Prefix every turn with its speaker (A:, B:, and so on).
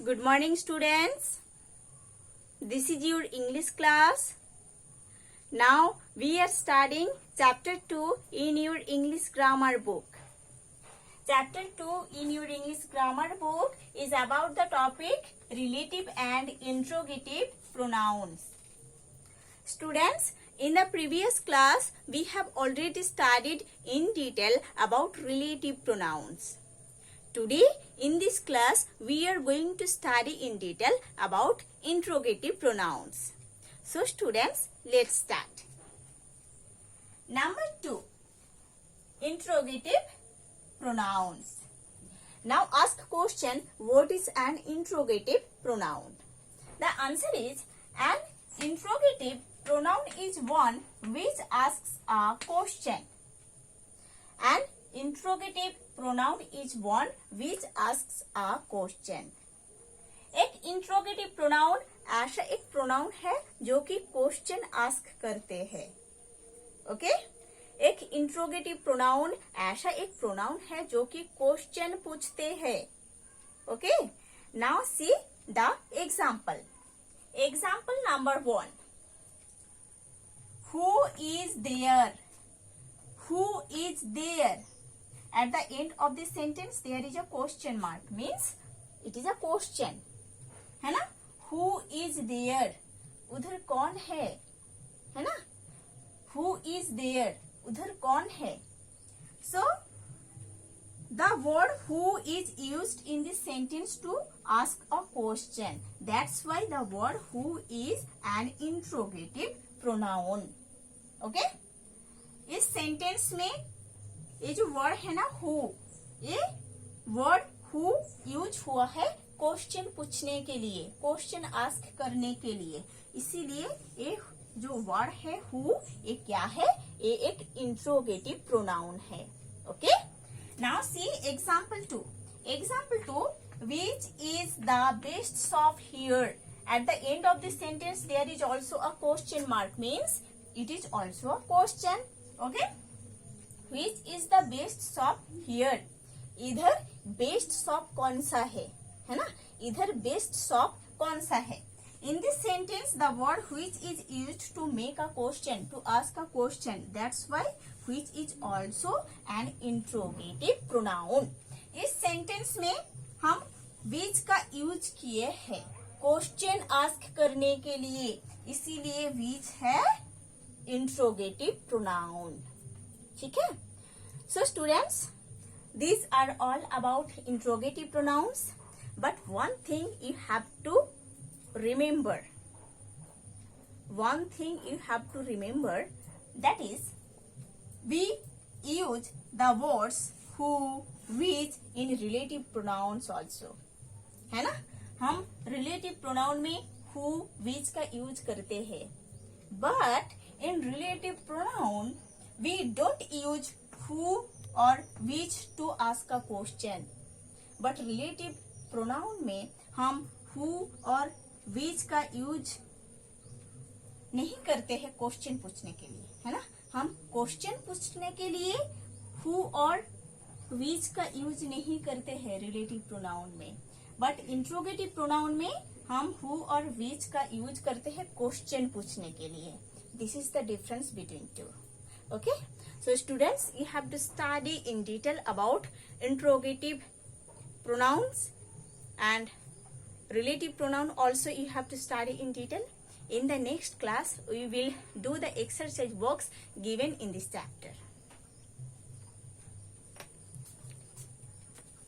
A: Good morning, students. This is your English class. Now we are studying chapter 2 in your English grammar book. Chapter 2 in your English grammar book is about the topic relative and interrogative pronouns. Students, in the previous class we have already studied in detail about relative pronouns. Today, in this class, we are going to study in detail about interrogative pronouns. So, students, let's start. Number 2, interrogative pronouns. Now, ask question, what is an interrogative pronoun? The answer is, an interrogative pronoun is one which asks a question. An interrogative pronoun is one which asks a question. एक interrogative pronoun ऐसा एक pronoun है जो कि question ask करते हैं. Okay, एक interrogative pronoun ऐसा एक प्रोनाउन है जो कि क्वेश्चन पूछते हैं. Okay, now see the example. Example number 1. Who is there? Who is there? At the end of this sentence there is a question mark, means it is a question, है ना. Who is there? उधर कौन है ना. Who is there? उधर कौन है. So the word who is used in this sentence to ask a question. That's why the word who is an interrogative pronoun. Okay? इस सेंटेंस में ये जो वर्ड है ना हु, ये वर्ड हु यूज हुआ है क्वेश्चन पूछने के लिए, क्वेश्चन आस्क करने के लिए. इसीलिए ये जो वर्ड है हु, ये क्या है, ये एक इंट्रोगेटिव प्रोनाउन है. Okay, now see example 2. Example 2, which is the best shop here. At the end of this sentence there is also a question mark, means it is also a question. Okay, Which is the best shop here? इधर best shop कौन सा है ना. इधर best shop कौन सा है. In this sentence, the word which is used to make a question, to ask a question. That's why which is also an interrogative pronoun. इस सेंटेंस में हम which का यूज किए हैं क्वेश्चन आस्क करने के लिए, इसीलिए which है interrogative pronoun. ठीक है. So students, these are all about interrogative pronouns, but one thing you have to remember. One thing you have to remember, that is we use the words who, which in relative pronouns also. है ना, हम relative pronoun में who, which का use करते हैं, but in relative pronoun we don't use who or which to ask a question. But relative pronoun में हम who और which का यूज नहीं करते हैं क्वेश्चन पूछने के लिए, है ना. हम क्वेश्चन पूछने के लिए who और which का यूज नहीं करते हैं रिलेटिव प्रोनाउन में, बट इंट्रोगेटिव प्रोनाउन में हम who और which का यूज करते हैं क्वेश्चन पूछने के लिए. This is the difference between two. Okay, so students, you have to study in detail about interrogative pronouns and relative pronoun also you have to study in detail. In the next class we will do the exercise works given in this chapter.